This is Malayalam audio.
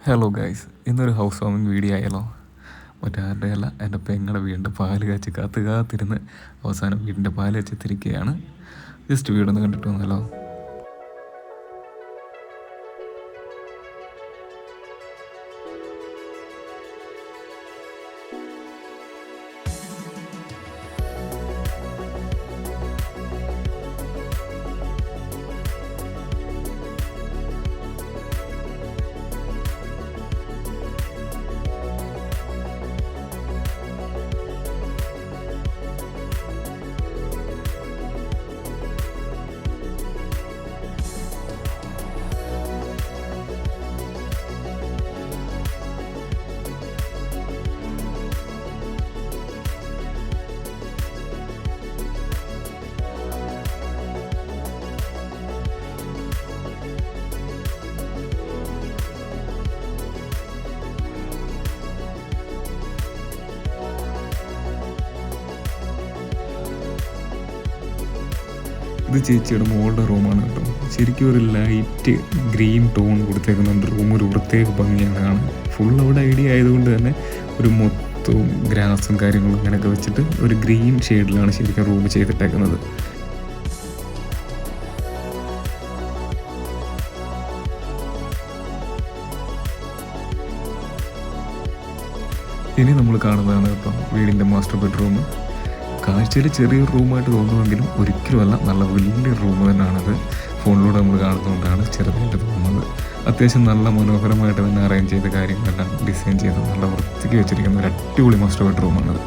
ഹലോ ഗൈസ്, ഇന്നൊരു ഹൗസ് വാമിങ് വീഡിയോ ആയാലോ? മറ്റാരുടെ അല്ല, എൻ്റെ പെങ്ങളുടെ വീടിൻ്റെ പാല് കാച്ചി കാത്തിരുന്ന് അവസാനം വീടിൻ്റെ പാല് കാച്ചെത്തിരിക്കുകയാണ്. ജസ്റ്റ് വീടൊന്ന് കണ്ടിട്ട് വന്നാലോ? ഇത് ചേച്ചിയുടെ മോളുടെ റൂമാണ് കേട്ടോ. ശരിക്കും ഒരു ലൈറ്റ് ഗ്രീൻ ടോൺ കൊടുത്തേക്കുന്നുണ്ട്. റൂം ഒരു പ്രത്യേക ഭംഗിയാണ് കാണാൻ. ഫുൾ അവിടെ ഐഡിയ ആയതുകൊണ്ട് തന്നെ ഒരു മൊത്തവും ഗ്രാസും കാര്യങ്ങളും അങ്ങനെയൊക്കെ വെച്ചിട്ട് ഒരു ഗ്രീൻ ഷെയ്ഡിലാണ് ശരിക്കും റൂം ചെയ്തിട്ടേക്കുന്നത്. ഇനി നമ്മൾ കാണുന്നതാണ് ഇപ്പം വീടിൻ്റെ മാസ്റ്റർ ബെഡ്റൂം. കാഴ്ചയിൽ ചെറിയൊരു റൂമായിട്ട് തോന്നുമെങ്കിലും ഒരിക്കലുമല്ല, നല്ല വലിയ റൂം തന്നെയാണത്. ഫോണിലൂടെ നമ്മൾ കാണുന്നതുകൊണ്ടാണ് ചെറുതായിട്ട് തോന്നുന്നത്. അത്യാവശ്യം നല്ല മനോഹരമായിട്ട് തന്നെ അറേഞ്ച് ചെയ്ത കാര്യങ്ങളെല്ലാം ഡിസൈൻ ചെയ്ത് നല്ല വൃത്തിക്ക് വെച്ചിരിക്കുന്ന ഒരു അടിപൊളി മാസ്റ്റർ ബെഡ്റൂമാണത്.